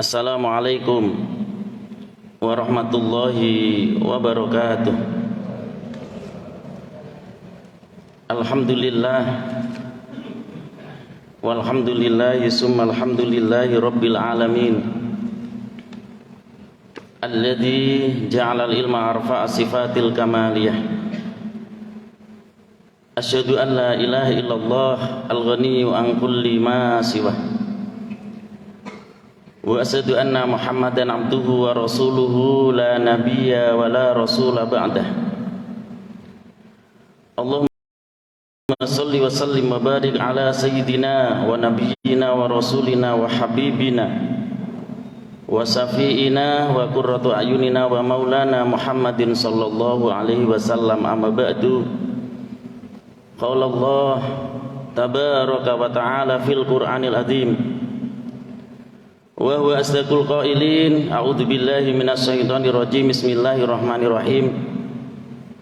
Assalamualaikum warahmatullahi wabarakatuh. Alhamdulillah walhamdulillahi summa alhamdulillahi rabbil alamin alladzi ja'ala al-ilma arfa'a sifatil kamaliyah. Asyhadu an la ilaha illallah al-ghaniyyu an kulli ma siwah. Wa asyhadu anna Muhammadan abduhu wa rasuluhu la nabiyya wa la rasula ba'dah. Allahumma salli wa sallim wa barik ala sayyidina wa nabiyyina wa rasulina wa habibina wa safiina wa qurratu ayunina wa maulana Muhammadin sallallahu alaihi wasallam. Amma ba'du. Qala Allah tabaraka wa ta'ala fil Qur'anil azim wa huwa asdaqul qailin. A'udzu billahi minasyaitonir rajim. Bismillahirrahmanirrahim.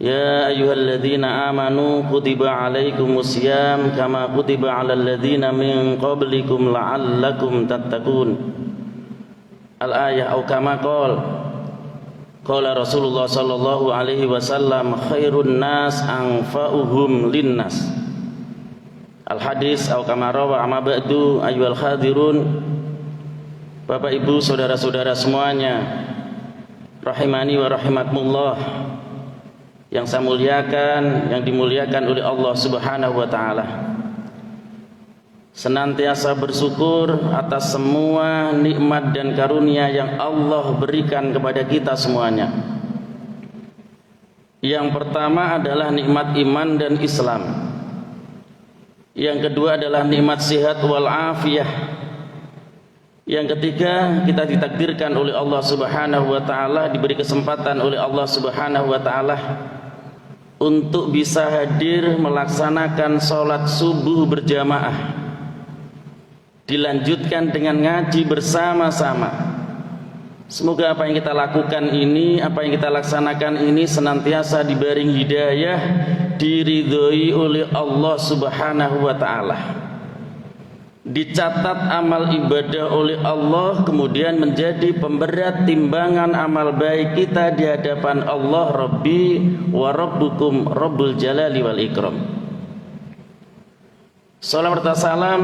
Ya ayyuhalladzina amanu kutiba alaikumusiyam kama kutiba alal ladzina min qablikum la'allakum tattaqun. Al-ayah atau kama qala Rasulullah sallallahu alaihi wasallam khairun nas anfa'uhum linnas. Al-hadis atau kama rawa. Amma ba'du ayyuhal hadirun. Bapak Ibu saudara-saudara semuanya, rahimani wa rahimakumullah, yang saya muliakan, yang dimuliakan oleh Allah Subhanahu wa taala. Senantiasa bersyukur atas semua nikmat dan karunia yang Allah berikan kepada kita semuanya. Yang pertama adalah nikmat iman dan Islam. Yang kedua adalah nikmat sehat wal afiyah. Yang ketiga, kita ditakdirkan oleh Allah Subhanahu wa taala, diberi kesempatan oleh Allah Subhanahu wa taala untuk bisa hadir melaksanakan sholat subuh berjamaah, dilanjutkan dengan ngaji bersama-sama. Semoga apa yang kita lakukan ini, apa yang kita laksanakan ini senantiasa diberi hidayah, diridhoi oleh Allah Subhanahu wa taala, dicatat amal ibadah oleh Allah, kemudian menjadi pemberat timbangan amal baik kita di hadapan Allah. Rabbi wa rabbukum rabbul jalali wal ikram. Salam serta salam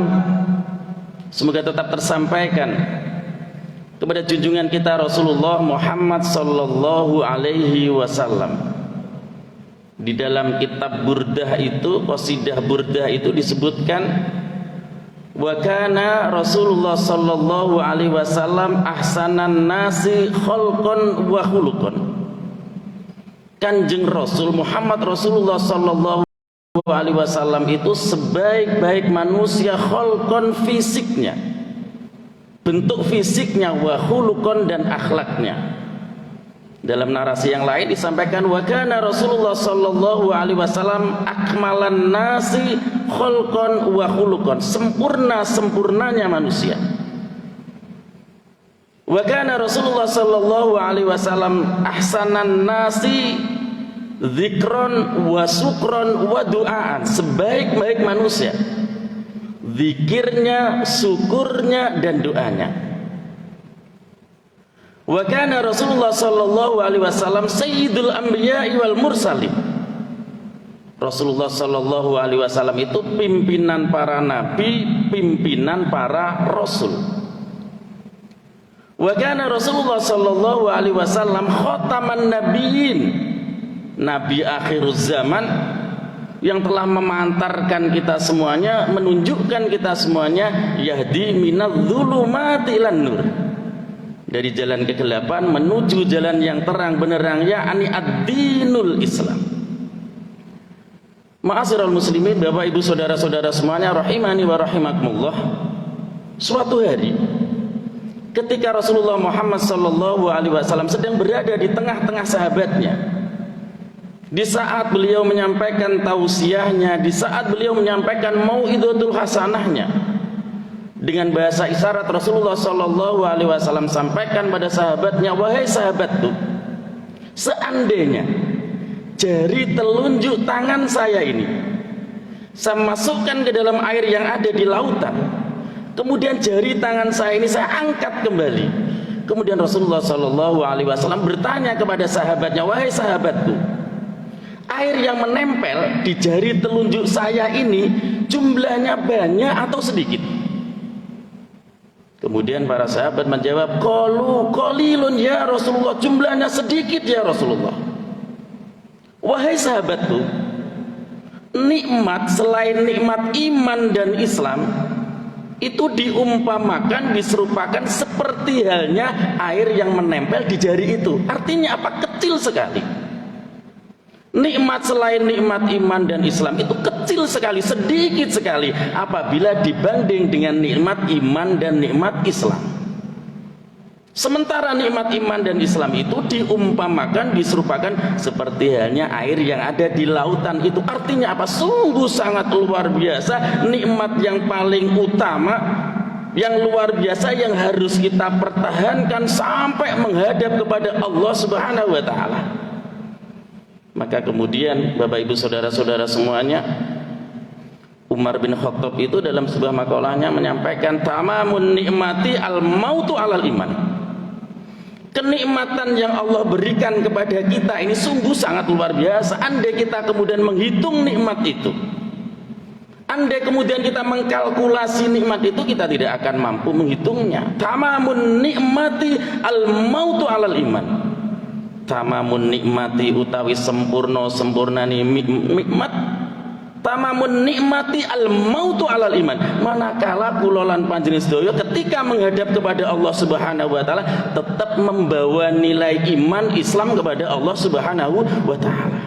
semoga tetap tersampaikan kepada junjungan kita Rasulullah Muhammad sallallahu alaihi wasallam. Di dalam kitab Burdah itu, qasidah Burdah itu disebutkan, wa kana Rasulullah sallallahu alaihi wasallam ahsanan nasi khalqan wa khuluqan. Kanjeng Rasul Muhammad Rasulullah sallallahu alaihi wasallam itu sebaik-baik manusia, khalqan fisiknya, bentuk fisiknya, wa khuluqan dan akhlaknya. Dalam narasi yang lain disampaikan wa kana Rasulullah sallallahu alaihi wasallam akmalan nasi khalqan wa khuluqan, sempurnanya manusia. Wa kana Rasulullah sallallahu alaihi wasallam ahsanan nasi dzikron wa sukron wa du'aan, sebaik-baik manusia, zikirnya, syukurnya dan doanya. Wa kana Rasulullah sallallahu alaihi wasallam sayyidul anbiya'i wal mursalin. Rasulullah sallallahu alaihi wasallam itu pimpinan para nabi, pimpinan para rasul. Wa kana Rasulullah sallallahu alaihi wasallam khataman nabiyyin, nabi akhir zaman yang telah memantarkan kita semuanya, menunjukkan kita semuanya, yahdi minadz-dzulumati ilan nur, dari jalan kegelapan menuju jalan yang terang benderang, yakni ad-dinul Islam. Ma'asyiral muslimin, Bapak Ibu saudara-saudara semuanya, rahimani wa rahimakumullah. Suatu hari ketika Rasulullah Muhammad sallallahu alaihi wasallam sedang berada di tengah-tengah sahabatnya, di saat beliau menyampaikan tausiahnya, di saat beliau menyampaikan mau'izatul hasanahnya, dengan bahasa isyarat Rasulullah sallallahu alaihi wasallam sampaikan pada sahabatnya, wahai sahabatku, seandainya jari telunjuk tangan saya ini saya masukkan ke dalam air yang ada di lautan, Kemudian jari tangan saya ini saya angkat kembali. Kemudian Rasulullah Shallallahu Alaihi Wasallam bertanya kepada sahabatnya, wahai sahabatku, air yang menempel di jari telunjuk saya ini jumlahnya banyak atau sedikit? Kemudian para sahabat menjawab, qalilun ya Rasulullah, jumlahnya sedikit ya Rasulullah. Wahai sahabatku, nikmat selain nikmat iman dan Islam itu diumpamakan, diserupakan seperti halnya air yang menempel di jari itu. Artinya apa? Kecil sekali. Nikmat selain nikmat iman dan Islam itu kecil sekali, sedikit sekali apabila dibanding dengan nikmat iman dan nikmat Islam. Sementara nikmat iman dan Islam itu diumpamakan, diserupakan seperti halnya air yang ada di lautan itu. Artinya apa? Sungguh sangat luar biasa, nikmat yang paling utama, yang luar biasa, yang harus kita pertahankan sampai menghadap kepada Allah Subhanahu wa Ta'ala. Maka kemudian Bapak Ibu saudara-saudara semuanya, Umar bin Khattab itu dalam sebuah makalahnya menyampaikan, tamamun nikmati al-mautu alal iman. Kenikmatan yang Allah berikan kepada kita ini sungguh sangat luar biasa. Andai kita kemudian menghitung nikmat itu, andai kemudian kita mengkalkulasi nikmat itu, kita tidak akan mampu menghitungnya. Tamamun nikmati al-mautu alal iman. Tamamun nikmati utawi sempurna nikmat. Tamamun nikmati al-mautu alal iman. Manakala kulolan panjenengan sedaya ketika menghadap kepada Allah Subhanahu wa Ta'ala tetap membawa nilai iman Islam kepada Allah Subhanahu wa Ta'ala.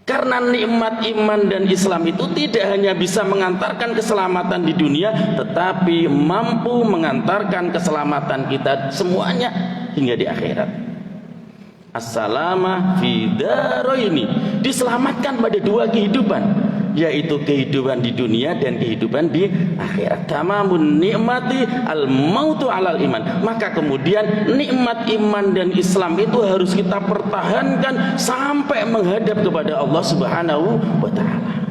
Karena nikmat iman dan Islam itu tidak hanya bisa mengantarkan keselamatan di dunia, tetapi mampu mengantarkan keselamatan kita semuanya hingga di akhirat. As-salamah fi daraini, diselamatkan pada dua kehidupan, yaitu kehidupan di dunia dan kehidupan di akhirat. Tamamun nikmati al-mautu alal iman. Maka kemudian nikmat iman dan Islam itu harus kita pertahankan sampai menghadap kepada Allah Subhanahu wa Ta'ala.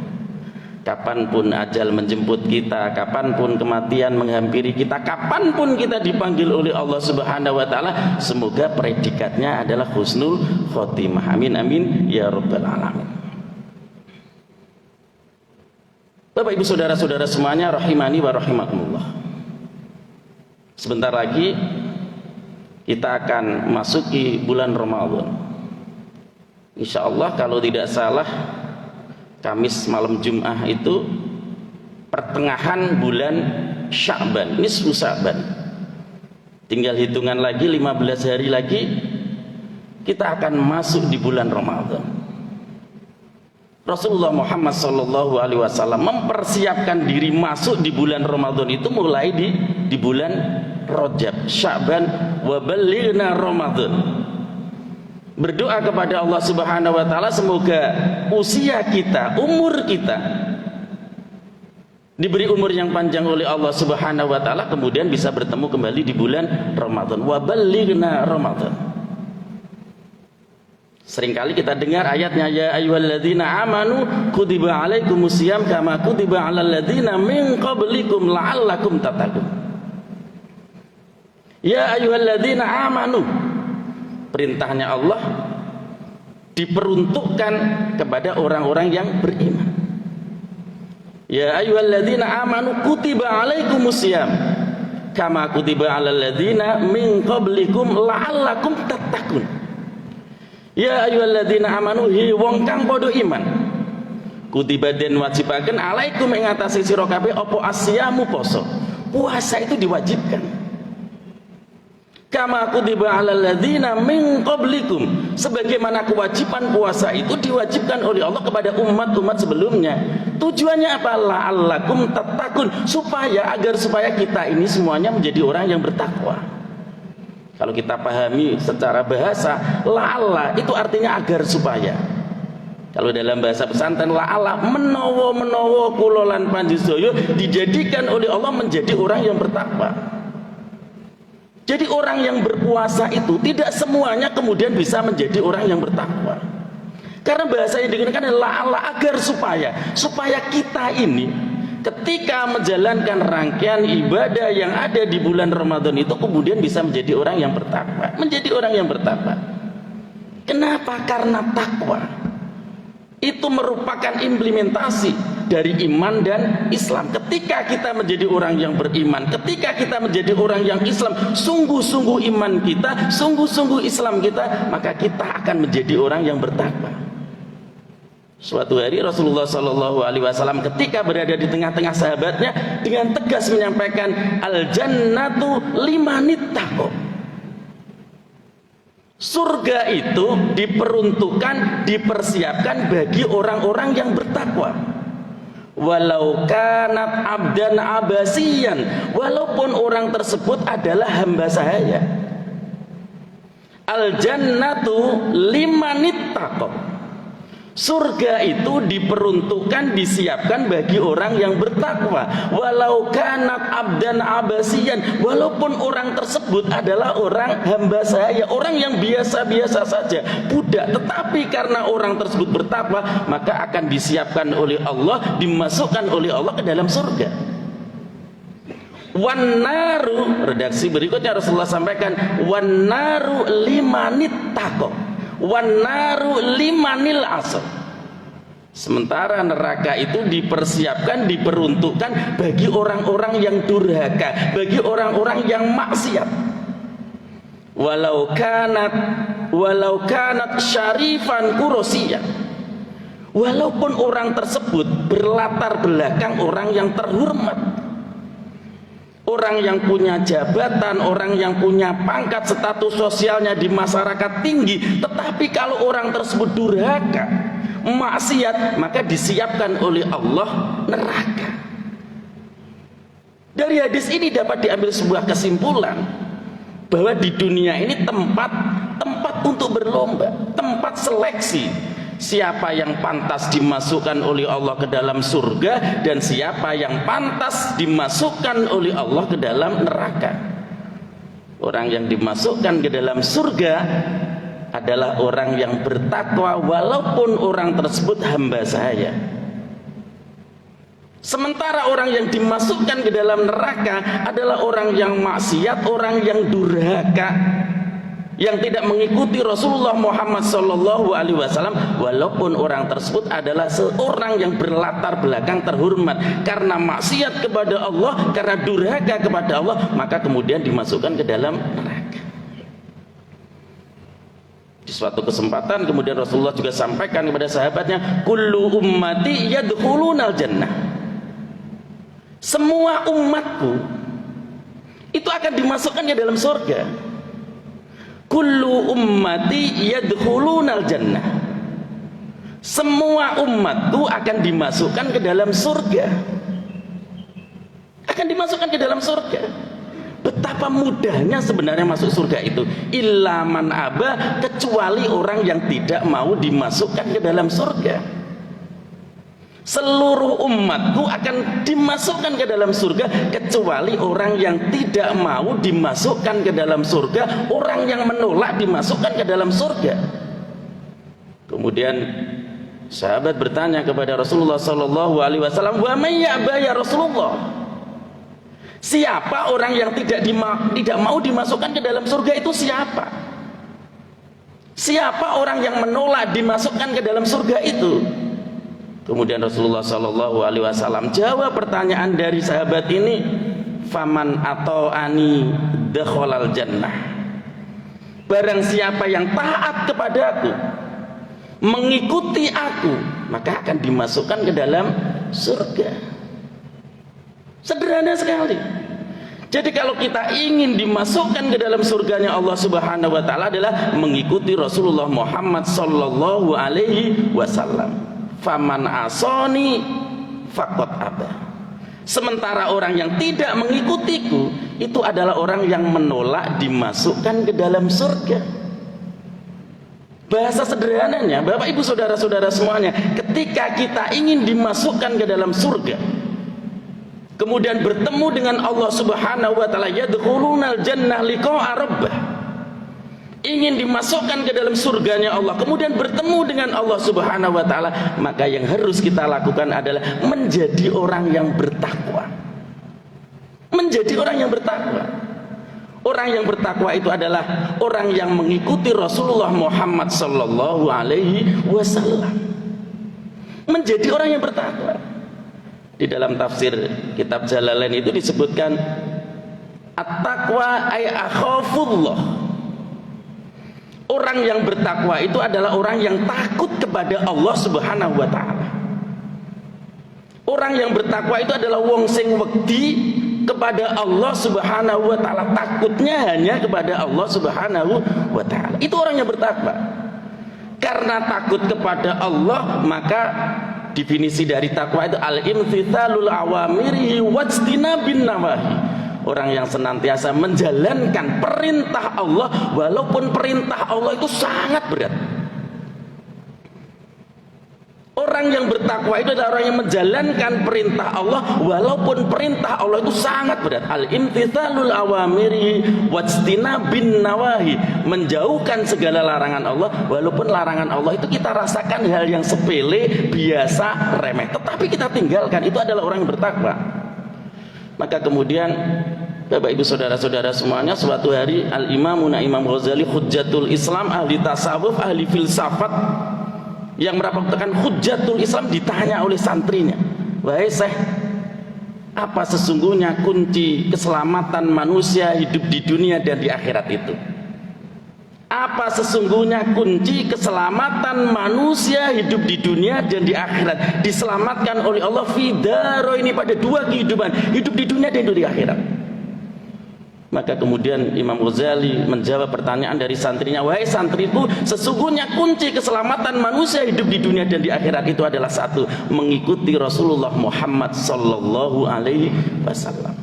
Kapanpun ajal menjemput kita, kapanpun kematian menghampiri kita, kapanpun kita dipanggil oleh Allah Subhanahu wa Ta'ala, semoga predikatnya adalah husnul khotimah. Amin amin ya rabbal alamin. Bapak Ibu saudara-saudara semuanya rahimani wa rahimakumullah. Sebentar lagi kita akan masuki bulan Ramadan. Insyaallah kalau tidak salah Kamis malam Jum'ah itu pertengahan bulan Sya'ban, nisfu Sya'ban. Tinggal hitungan lagi 15 hari lagi kita akan masuk di bulan Ramadan. Rasulullah Muhammad sallallahu alaihi wasallam mempersiapkan diri masuk di bulan Ramadan itu mulai di bulan Rajab, Sya'ban, wa ballighna Ramadan. Berdoa kepada Allah Subhanahu wa Ta'ala semoga usia kita, umur kita diberi umur yang panjang oleh Allah Subhanahu wa Ta'ala, kemudian bisa bertemu kembali di bulan Ramadan. Wa ballighna Ramadan. Seringkali kita dengar ayatnya, ya ayyuhalladzina amanu kutiba alaikumusiyam kama kutiba alal ladzina min qablikum la'allakum tattaqun. Ya ayyuhalladzina amanu, perintahnya Allah diperuntukkan kepada orang-orang yang beriman. Ya ayyuhalladzina amanu kutiba alaikumusiyam kama kutiba alal ladzina min qablikum la'allakum tattaqun. Ya ayyuhalladzina amanu, hi wong kang padha iman, kutiba den wajibaken alaikum ing atase sira kabeh apa asyamu poso. Puasa itu diwajibkan. Kama kutiba alal ladzina min qablikum, sebagaimana kewajiban puasa itu diwajibkan oleh Allah kepada umat-umat sebelumnya. Tujuannya apa? La'allakum tattaqun, supaya kita ini semuanya menjadi orang yang bertakwa. Kalau kita pahami secara bahasa, la'alla itu artinya agar supaya. Kalau dalam bahasa pesantren, la'alla menawa kulolan panjenengan dijadikan oleh Allah menjadi orang yang bertakwa. Jadi orang yang berpuasa itu tidak semuanya kemudian bisa menjadi orang yang bertakwa. Karena bahasa yang digunakan adalah la'alla, agar supaya kita ini ketika menjalankan rangkaian ibadah yang ada di bulan Ramadan itu kemudian bisa menjadi orang yang bertakwa, menjadi orang yang bertakwa. Kenapa? Karena takwa itu merupakan implementasi dari iman dan Islam. Ketika kita menjadi orang yang beriman, ketika kita menjadi orang yang Islam, sungguh-sungguh iman kita, sungguh-sungguh Islam kita, maka kita akan menjadi orang yang bertakwa. Suatu hari Rasulullah SAW ketika berada di tengah-tengah sahabatnya dengan tegas menyampaikan, al-jannatu limanit taqwa. Surga itu diperuntukkan, dipersiapkan bagi orang-orang yang bertakwa. Walau kanat abdan abasiyan, walaupun orang tersebut adalah hamba sahaya. Al jannatu limanit taqwa. Surga itu diperuntukkan, disiapkan bagi orang yang bertakwa. Walau kanat abdan abasiyan, walaupun orang tersebut adalah orang hamba saya, orang yang biasa-biasa saja, budak, tetapi karena orang tersebut bertakwa, maka akan disiapkan oleh Allah, dimasukkan oleh Allah ke dalam surga. Wan naru, redaksi berikutnya Rasulullah sampaikan, wan naru limanit taqwa, wan naru limanil asr. Sementara neraka itu dipersiapkan, diperuntukkan bagi orang-orang yang durhaka, bagi orang-orang yang maksiat. Walau kanat syarifan kurosiyah, walaupun orang tersebut berlatar belakang orang yang terhormat, orang yang punya jabatan, orang yang punya pangkat, status sosialnya di masyarakat tinggi, tetapi kalau orang tersebut durhaka, maksiat, maka disiapkan oleh Allah neraka. Dari hadis ini dapat diambil sebuah kesimpulan bahwa di dunia ini tempat untuk berlomba, tempat seleksi. Siapa yang pantas dimasukkan oleh Allah ke dalam surga dan siapa yang pantas dimasukkan oleh Allah ke dalam neraka. Orang yang dimasukkan ke dalam surga adalah orang yang bertakwa walaupun orang tersebut hamba saya. Sementara orang yang dimasukkan ke dalam neraka adalah orang yang maksiat, orang yang durhaka, yang tidak mengikuti Rasulullah Muhammad SAW, walaupun orang tersebut adalah seorang yang berlatar belakang terhormat karena maksiat kepada Allah, karena durhaka kepada Allah, maka kemudian dimasukkan ke dalam neraka. Di suatu kesempatan kemudian Rasulullah juga sampaikan kepada sahabatnya, kullu ummati yadkhulunal jannah. Semua umatku itu akan dimasukkan ke dalam surga. Kullu ummati yadkhulunal jannah. Semua umatku akan dimasukkan ke dalam surga. Akan dimasukkan ke dalam surga. Betapa mudahnya sebenarnya masuk surga itu. Illa man aba, kecuali orang yang tidak mau dimasukkan ke dalam surga. Seluruh umatku akan dimasukkan ke dalam surga kecuali orang yang tidak mau dimasukkan ke dalam surga, orang yang menolak dimasukkan ke dalam surga. Kemudian sahabat bertanya kepada Rasulullah SAW, wa may ya'ba ya Rasulullah? Siapa orang yang tidak mau dimasukkan ke dalam surga itu siapa? Siapa orang yang menolak dimasukkan ke dalam surga itu? Kemudian Rasulullah SAW jawab pertanyaan dari sahabat ini, faman ata'ani dakhalal jannah. Barang siapa yang taat kepadaku, mengikuti aku, maka akan dimasukkan ke dalam surga. Sederhana sekali. Jadi kalau kita ingin dimasukkan ke dalam surganya Allah Subhanahu wa taala adalah mengikuti Rasulullah Muhammad sallallahu alaihi wasallam. Faman asani faqad aba. Sementara orang yang tidak mengikutiku itu adalah orang yang menolak dimasukkan ke dalam surga. Bahasa sederhananya, Bapak Ibu saudara-saudara semuanya, ketika kita ingin dimasukkan ke dalam surga, kemudian bertemu dengan Allah Subhanahu wa taala, yadkhulunal jannah liqa'a rabbah. ingin dimasukkan ke dalam surganya Allah, kemudian bertemu dengan Allah Subhanahu wa taala, maka yang harus kita lakukan adalah menjadi orang yang bertakwa. Menjadi orang yang bertakwa. Orang yang bertakwa itu adalah orang yang mengikuti Rasulullah Muhammad sallallahu alaihi wasallam. Menjadi orang yang bertakwa. Di dalam tafsir kitab Jalalain itu disebutkan at-taqwa ay akhafullah. Orang yang bertakwa itu adalah orang yang takut kepada Allah Subhanahu wa taala. Orang yang bertakwa itu adalah wong sing wedi kepada Allah Subhanahu wa taala, takutnya hanya kepada Allah Subhanahu wa taala. Itu orang yang bertakwa. Karena takut kepada Allah, maka definisi dari takwa itu al-imtithalul awamirihi wajtinabin nawahi. Orang yang senantiasa menjalankan perintah Allah walaupun perintah Allah itu sangat berat. Orang yang bertakwa itu adalah orang yang menjalankan perintah Allah walaupun perintah Allah itu sangat berat. Al-imtithalul awamiri wajtinabin nawahi, menjauhkan segala larangan Allah walaupun larangan Allah itu kita rasakan hal yang sepele, biasa, remeh, tetapi kita tinggalkan. Itu adalah orang yang bertakwa. Maka kemudian Bapak Ibu saudara-saudara semuanya, suatu hari Al-Imamuna Imam Ghazali Hujjatul Islam, ahli tasawuf, ahli filsafat yang mendapatkan Hujjatul Islam, ditanya oleh santrinya, "Wahai Syekh, apa sesungguhnya kunci keselamatan manusia hidup di dunia dan di akhirat itu?" Apa sesungguhnya kunci keselamatan manusia hidup di dunia dan di akhirat? Diselamatkan oleh Allah fidaro ini pada dua kehidupan, hidup di dunia dan di akhirat. Maka kemudian Imam Ghazali menjawab pertanyaan dari santrinya, "Wahai santriku, sesungguhnya kunci keselamatan manusia hidup di dunia dan di akhirat itu adalah satu, mengikuti Rasulullah Muhammad sallallahu alaihi wasallam."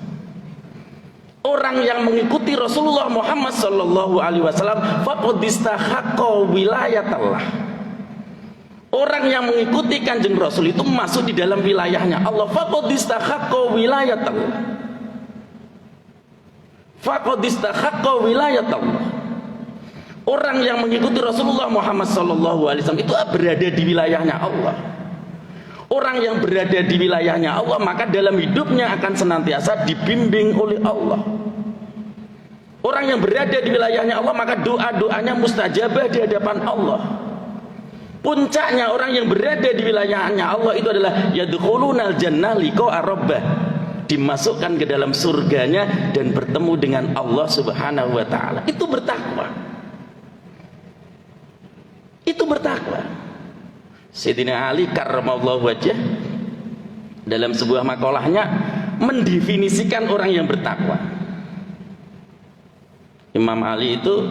Orang yang mengikuti Rasulullah Muhammad sallallahu alaihi wasallam faqad istahaqqa wilayatallah. Orang yang mengikuti Kanjeng Rasul itu masuk di dalam wilayahnya Allah. Faqad istahaqqa wilayatallah. Faqad istahaqqa wilayatallah. Orang yang mengikuti Rasulullah Muhammad sallallahu alaihi wasallam itu berada di wilayahnya Allah. Orang yang berada di wilayahnya Allah, maka dalam hidupnya akan senantiasa dibimbing oleh Allah. Orang yang berada di wilayahnya Allah, maka doa-doanya mustajabah di hadapan Allah. Puncaknya orang yang berada di wilayahnya Allah itu adalah yadkhulunal jannah liqa'a rabbah, dimasukkan ke dalam surganya dan bertemu dengan Allah Subhanahu wa taala. Itu bertakwa. Itu bertakwa. Sayyidina Ali karramallahu wajhah dalam sebuah makalahnya mendefinisikan orang yang bertakwa. Imam Ali itu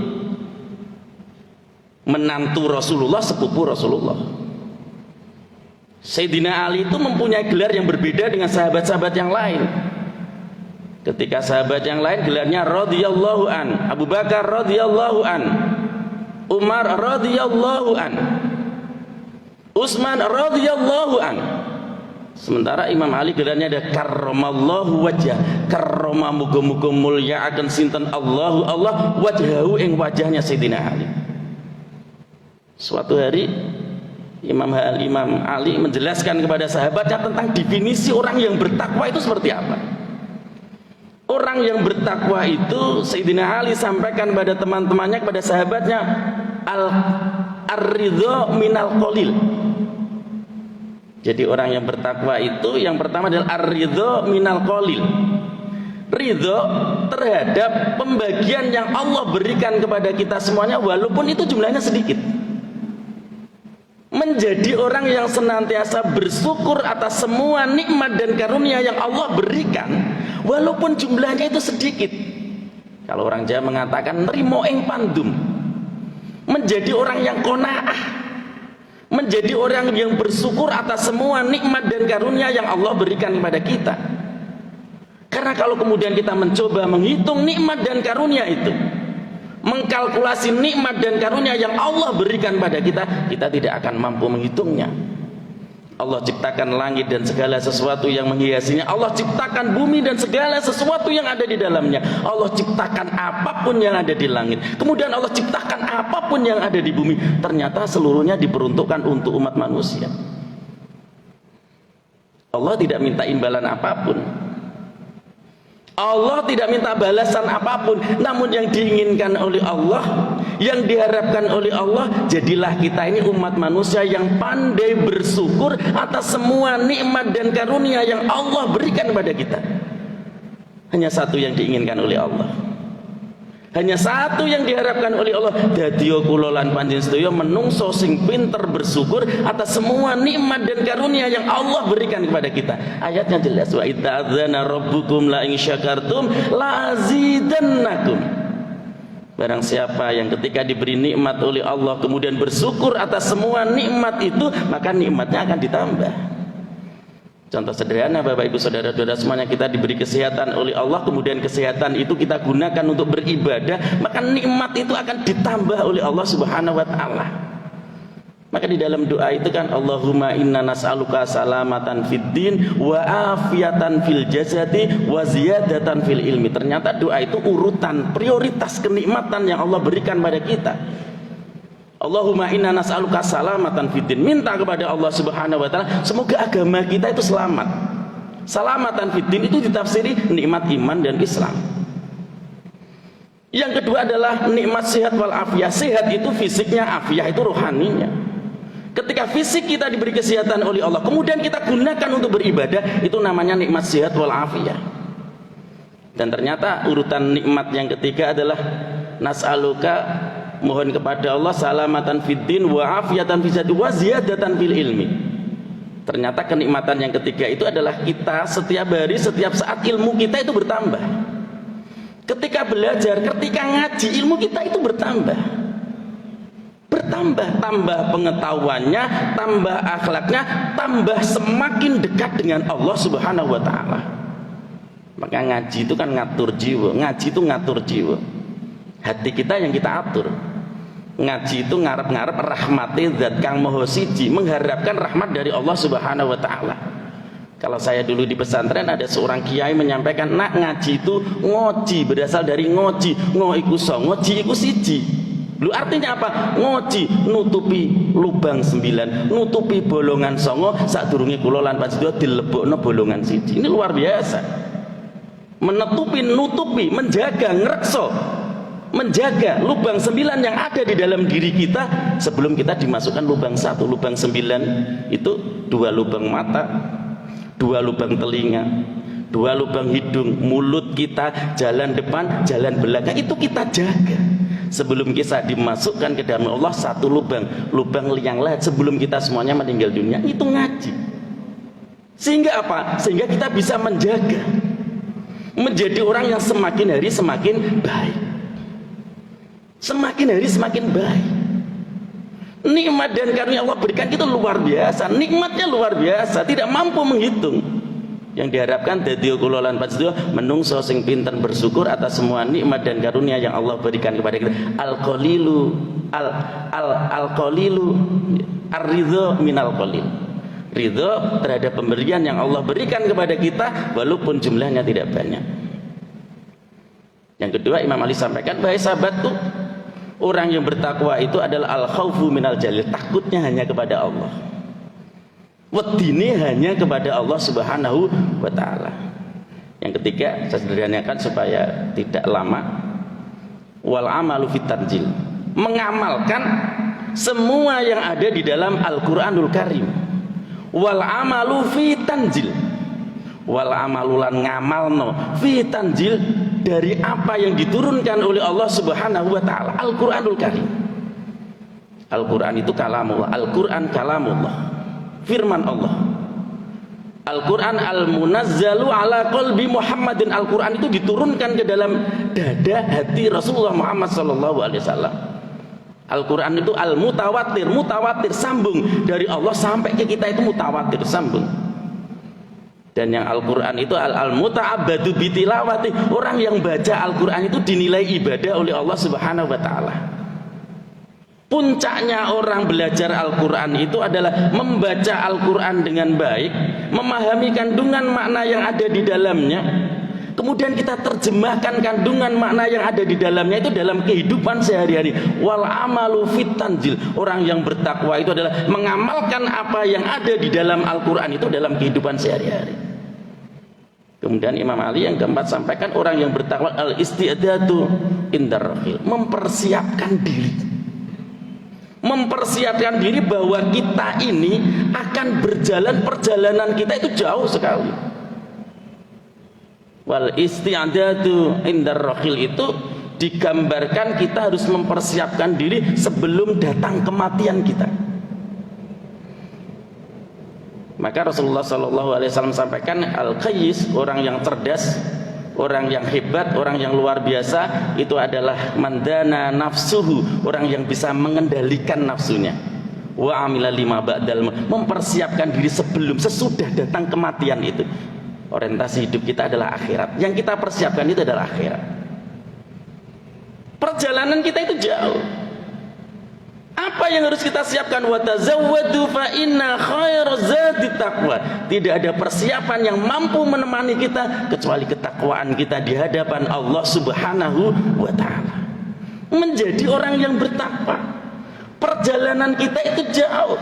menantu Rasulullah, sepupu Rasulullah. Sayyidina Ali itu mempunyai gelar yang berbeda dengan sahabat-sahabat yang lain. Ketika sahabat yang lain gelarnya radhiyallahu an, Abu Bakar radhiyallahu an, Umar radhiyallahu an, Utsman radhiyallahu an. Sementara Imam Ali gelarnya ada karramallahu wajah, karrama muga-muga mulia akan sinten Allahu Allah wajhahu ing wajahnya Sayyidina Ali. Suatu hari Imam Ali menjelaskan kepada sahabatnya tentang definisi orang yang bertakwa itu seperti apa. Orang yang bertakwa itu Sayyidina Ali sampaikan kepada teman-temannya, kepada sahabatnya, ar-ridha minal qalil. Jadi orang yang bertakwa itu yang pertama adalah ar-ridha minal qalil. Ridha terhadap pembagian yang Allah berikan kepada kita semuanya walaupun itu jumlahnya sedikit. Menjadi orang yang senantiasa bersyukur atas semua nikmat dan karunia yang Allah berikan walaupun jumlahnya itu sedikit. Kalau orang Jawa mengatakan nrimo ing pandum. Menjadi orang yang qanaah, menjadi orang yang bersyukur atas semua nikmat dan karunia yang Allah berikan kepada kita. Karena kalau kemudian kita mencoba menghitung nikmat dan karunia itu, mengkalkulasi nikmat dan karunia yang Allah berikan pada kita, kita tidak akan mampu menghitungnya. Allah ciptakan langit dan segala sesuatu yang menghiasinya. Allah ciptakan bumi dan segala sesuatu yang ada di dalamnya. Allah ciptakan apapun yang ada di langit. Kemudian Allah ciptakan apapun yang ada di bumi. Ternyata seluruhnya diperuntukkan untuk umat manusia. Allah tidak minta imbalan apapun. Allah tidak minta balasan apapun, namun yang diinginkan oleh Allah, yang diharapkan oleh Allah, jadilah kita ini umat manusia yang pandai bersyukur atas semua nikmat dan karunia yang Allah berikan kepada kita. Hanya satu yang diinginkan oleh Allah, hanya satu yang diharapkan oleh Allah. Dadiya kula lan panjenengan sedaya menungso sing pinter bersyukur atas semua nikmat dan karunia yang Allah berikan kepada kita. Ayatnya jelas, wa idza'adzana rabbukum la in syakartum la azidannakum. Barang siapa yang ketika diberi nikmat oleh Allah kemudian bersyukur atas semua nikmat itu, maka nikmatnya akan ditambah. Contoh sederhana Bapak Ibu Saudara-saudara semuanya, kita diberi kesehatan oleh Allah, kemudian kesehatan itu kita gunakan untuk beribadah, maka nikmat itu akan ditambah oleh Allah Subhanahu wa taala. Maka di dalam doa itu kan, Allahumma inna nas'aluka salamatan fid din wa afiatan fil jasadi wa ziyadatan fil ilmi. Ternyata doa itu urutan prioritas kenikmatan yang Allah berikan pada kita. Allahumma inna nas'aluka salamatan fid din. Minta kepada Allah Subhanahu wa taala semoga agama kita itu selamat. Salamatan fid din itu ditafsiri nikmat iman dan Islam. Yang kedua adalah nikmat sehat wal afiyah. Sehat itu fisiknya, afiyah itu rohaninya. Ketika fisik kita diberi kesehatan oleh Allah, kemudian kita gunakan untuk beribadah, itu namanya nikmat sehat wal afiyah. Dan ternyata urutan nikmat yang ketiga adalah nas'aluka, mohon kepada Allah salamatan fid din wa afiatan fil jasad wa ziyadatan fil ilmi. Ternyata kenikmatan yang ketiga itu adalah kita setiap hari, setiap saat ilmu kita itu bertambah. Ketika belajar, ketika ngaji, ilmu kita itu bertambah. Bertambah, tambah pengetahuannya, tambah akhlaknya, tambah semakin dekat dengan Allah Subhanahu wa taala. Maka ngaji itu kan ngatur jiwa, ngaji itu ngatur jiwa. Hati kita yang kita atur. Ngaji itu ngarep-ngarep rahmati zat kang maha siji, mengharapkan rahmat dari Allah Subhanahu wa taala. Kalau saya dulu di pesantren ada seorang kiai menyampaikan, nak ngaji itu ngoji, berasal dari ngoji, iku songo, ngoji iku siji. Lu artinya apa? Ngoji nutupi lubang 9, nutupi bolongan songo, sadurunge kula lan panjenengan dilebokno bolongan siji. Ini luar biasa. Nutupi, menjaga, ngrekso, menjaga lubang 9 yang ada di dalam diri kita sebelum kita dimasukkan lubang 1. Lubang 9 itu 2 lubang mata, 2 lubang telinga, 2 lubang hidung, mulut kita, jalan depan, jalan belakang, itu kita jaga sebelum kita dimasukkan ke dalam Allah. 1 lubang liang lahat sebelum kita semuanya meninggal dunia, itu ngaji. Sehingga apa? Sehingga kita bisa menjaga, menjadi orang yang semakin hari semakin baik, semakin hari semakin baik. Nikmat dan karunia Allah berikan itu luar biasa, nikmatnya luar biasa, tidak mampu menghitung. Yang diharapkan dadi kula lan panjenengan menungso sing pinter bersyukur atas semua nikmat dan karunia yang Allah berikan kepada kita. Al-qalilu ar-ridho minal qalil. Ridho terhadap pemberian yang Allah berikan kepada kita walaupun jumlahnya tidak banyak. Yang kedua, Imam Ali sampaikan bahwa sahabat tuh, orang yang bertakwa itu adalah al-khaufu minal jalil, takutnya hanya kepada Allah, wedine hanya kepada Allah Subhanahu wa taala. Yang ketiga, saya sederhanakan supaya tidak lama, wal amalu fit tanzil, mengamalkan semua yang ada di dalam Al-Qur'anul Karim. Wal amalu fi tanzil, wal amalulan ngamalno fi tanzil, dari apa yang diturunkan oleh Allah Subhanahu wa taala, Al-Qur'anul Karim. Al-Qur'an itu kalamullah, Al-Qur'an kalamullah, firman Allah. Al-Qur'an al-munazzalu ala qalbi Muhammadin, Al-Qur'an itu diturunkan ke dalam dada hati Rasulullah Muhammad sallallahu alaihi wasallam. Al-Quran itu al-mutawatir, mutawatir, sambung dari Allah sampai ke kita itu mutawatir, sambung. Dan yang Al-Quran itu al-muta'abbadu bitilawati, orang yang baca Al-Quran itu dinilai ibadah oleh Allah Subhanahu wa ta'ala. Puncaknya orang belajar Al-Quran itu adalah membaca Al-Quran dengan baik, memahami kandungan makna yang ada di dalamnya, kemudian kita terjemahkan kandungan makna yang ada di dalamnya itu dalam kehidupan sehari-hari. Wal amalu fit tanzil. Orang yang bertakwa itu adalah mengamalkan apa yang ada di dalam Al-Quran itu dalam kehidupan sehari-hari. Kemudian Imam Ali yang keempat sampaikan, orang yang bertakwa al-isti'dadu indar rahil, mempersiapkan diri. Mempersiapkan diri bahwa kita ini akan berjalan, perjalanan kita itu jauh sekali. Wal isti'dadu indar rahil itu digambarkan kita harus mempersiapkan diri sebelum datang kematian kita. Maka Rasulullah SAW sampaikan, al-qayyis, orang yang cerdas, orang yang hebat, orang yang luar biasa itu adalah mandana nafsuhu, orang yang bisa mengendalikan nafsunya. Wa amila lima ba'dal, mempersiapkan diri sebelum, sesudah datang kematian itu. Orientasi hidup kita adalah akhirat. Yang kita persiapkan itu adalah akhirat. Perjalanan kita itu jauh. Apa yang harus kita siapkan? Wa tazawwadu fa inna khairaz zadi taqwa. Tidak ada persiapan yang mampu menemani kita kecuali ketakwaan kita di hadapan Allah Subhanahu wa taala. Menjadi orang yang bertakwa. Perjalanan kita itu jauh.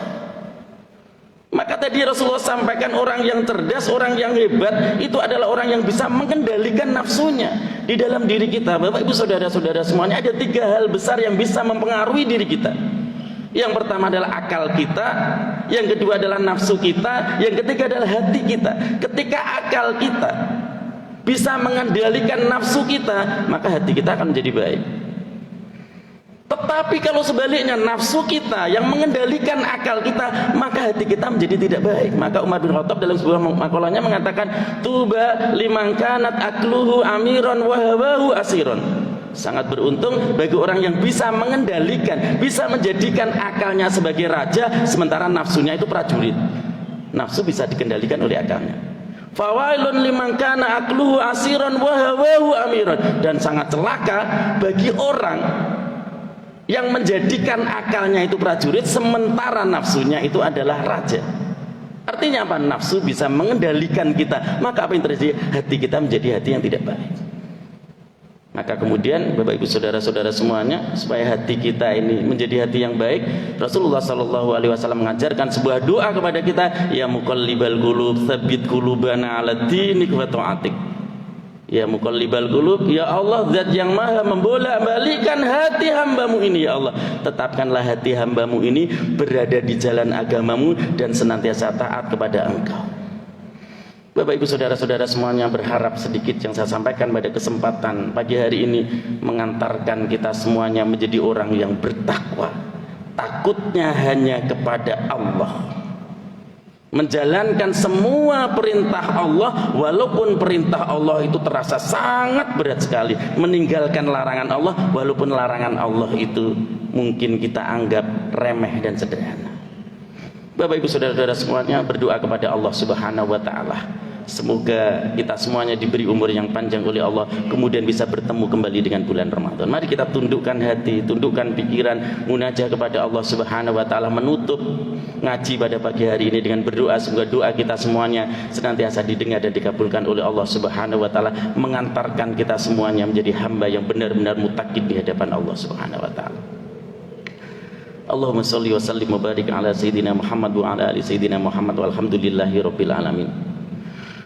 Maka tadi Rasulullah sampaikan, orang yang cerdas, orang yang hebat itu adalah orang yang bisa mengendalikan nafsunya di dalam diri kita. Bapak Ibu saudara-saudara semuanya, ada 3 hal besar yang bisa mempengaruhi diri kita. Yang pertama adalah akal kita, yang kedua adalah nafsu kita, yang ketiga adalah hati kita. Ketika akal kita bisa mengendalikan nafsu kita, maka hati kita akan menjadi baik. Tetapi kalau sebaliknya nafsu kita yang mengendalikan akal kita, maka hati kita menjadi tidak baik. Maka Umar bin Khattab dalam sebuah makalahnya mengatakan, tuba liman kanat akluhu amiran wa hawahu asiron. Sangat beruntung bagi orang yang bisa mengendalikan, bisa menjadikan akalnya sebagai raja, sementara nafsunya itu prajurit. Nafsu bisa dikendalikan oleh akalnya. Fawailun liman kana akluhu asiran wa hawahu amiran. Dan sangat celaka bagi orang yang menjadikan akalnya itu prajurit, sementara nafsunya itu adalah raja. Artinya apa? Nafsu bisa mengendalikan kita, maka apa yang terjadi? Hati kita menjadi hati yang tidak baik. Maka kemudian Bapak Ibu saudara-saudara semuanya, supaya hati kita ini menjadi hati yang baik, Rasulullah SAW mengajarkan sebuah doa kepada kita, ya muqallibal qulub tsabbit qulubana 'ala dinik wa ta'atik. Ya muqallibal qulub, ya Allah zat yang maha membolak-balikkan hati hambamu ini, ya Allah tetapkanlah hati hambamu ini berada di jalan agamamu dan senantiasa taat kepada Engkau. Bapak Ibu saudara-saudara semuanya, berharap sedikit yang saya sampaikan pada kesempatan pagi hari ini mengantarkan kita semuanya menjadi orang yang bertakwa, takutnya hanya kepada Allah, menjalankan semua perintah Allah walaupun perintah Allah itu terasa sangat berat sekali, meninggalkan larangan Allah walaupun larangan Allah itu mungkin kita anggap remeh dan sederhana. Bapak Ibu saudara-saudara semuanya, berdoa kepada Allah Subhanahu wa taala, semoga kita semuanya diberi umur yang panjang oleh Allah, kemudian bisa bertemu kembali dengan bulan Ramadan. Mari kita tundukkan hati, tundukkan pikiran, munajah kepada Allah Subhanahu wa taala, menutup ngaji pada pagi hari ini dengan berdoa, semoga doa kita semuanya senantiasa didengar dan dikabulkan oleh Allah Subhanahu wa taala, mengantarkan kita semuanya menjadi hamba yang benar-benar mutakin di hadapan Allah Subhanahu wa taala. Allahumma sholli wa sallim wa barik ala sayyidina Muhammad wa ala ali sayyidina Muhammad walhamdulillahi rabbil alamin.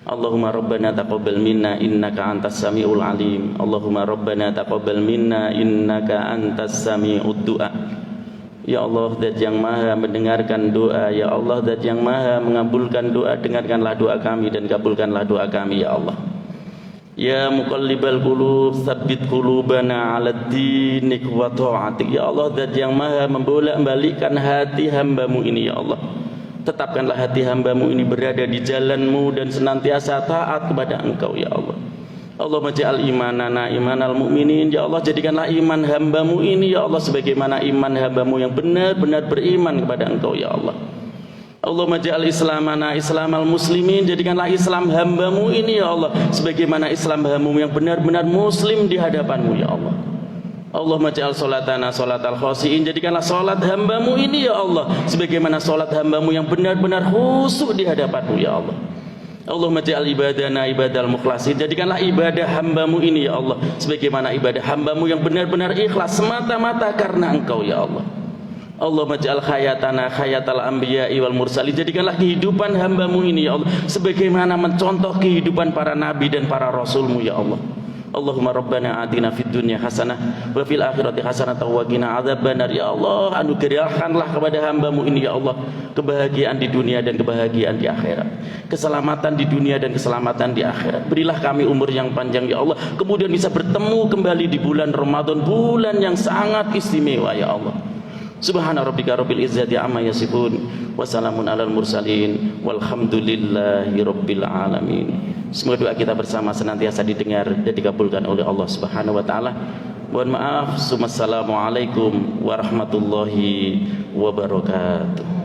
Allahumma rabbana taqabbal minna innaka antas samiul alim. Allahumma rabbana taqabbal minna innaka antas samiud du'a. Ya Allah, zat yang maha mendengarkan doa, ya Allah zat yang maha mengabulkan doa, dengarkanlah doa kami dan kabulkanlah doa kami ya Allah. Ya muqallibal qulub tsabbit qulubana 'ala dinik wa ta'atik. Ya Allah zat yang maha membolak-balikkan hati hambamu ini ya Allah, tetapkanlah hati hambamu ini berada di jalanmu dan senantiasa taat kepada Engkau ya Allah. Allahumma ja'al imanana imanal mu'minin. Ya Allah, jadikanlah iman hambamu ini ya Allah sebagaimana iman hambamu yang benar-benar beriman kepada Engkau ya Allah. Allahumma ja'al islamana islamal muslimin. Jadikanlah Islam hambamu ini ya Allah sebagaimana Islam hambamu yang benar-benar muslim di hadapanmu ya Allah. Allahumma ja'al salatana salatal khasiin, jadikanlah salat hambamu ini ya Allah sebagaimana salat hambamu yang benar-benar khusyuk di hadapanmu ya Allah. Allahumma ja'al ibadana ibadal mukhlasin, jadikanlah ibadah hambamu ini ya Allah sebagaimana ibadah hambamu yang benar-benar ikhlas semata-mata karena Engkau ya Allah. Allahumma ja'al khayatana khayatal anbiya'i wal mursalin, jadikanlah kehidupan hambamu ini ya Allah sebagaimana mencontoh kehidupan para nabi dan para rasulmu ya Allah. Allahumma rabbana atina fid dunya hasanah wa fil akhirati hasanah wa qina adzabannar ya Allah, anugerahkanlah kepada hambamu ini ya Allah kebahagiaan di dunia dan kebahagiaan di akhirat, keselamatan di dunia dan keselamatan di akhirat. Berilah kami umur yang panjang ya Allah, kemudian bisa bertemu kembali di bulan Ramadan, bulan yang sangat istimewa ya Allah. Subhana rabbika rabbil izzati amma yasifun wa salamun alal mursalin walhamdulillahi rabbil alamin. Semoga doa kita bersama senantiasa didengar dan dikabulkan oleh Allah Subhanahu wa taala. Mohon maaf. Wassalamualaikum warahmatullahi wabarakatuh.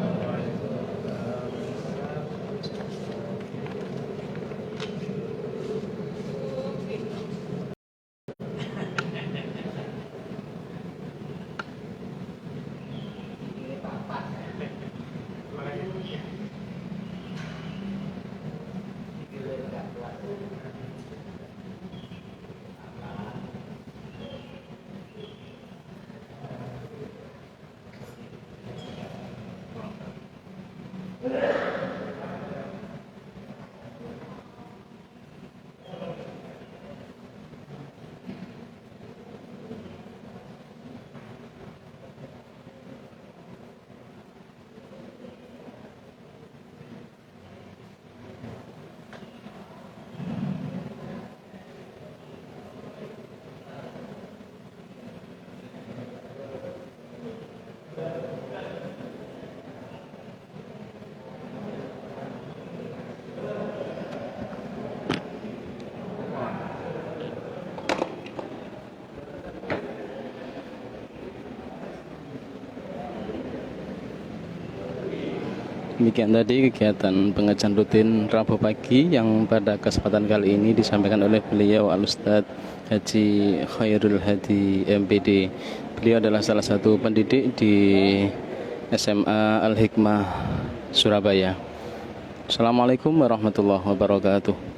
Demikian tadi kegiatan pengajian rutin Rabu pagi yang pada kesempatan kali ini disampaikan oleh beliau Al-Ustadz Haji Khairul Hadi MPD. Beliau adalah salah satu pendidik di SMA Al-Hikmah Surabaya. Assalamualaikum warahmatullahi wabarakatuh.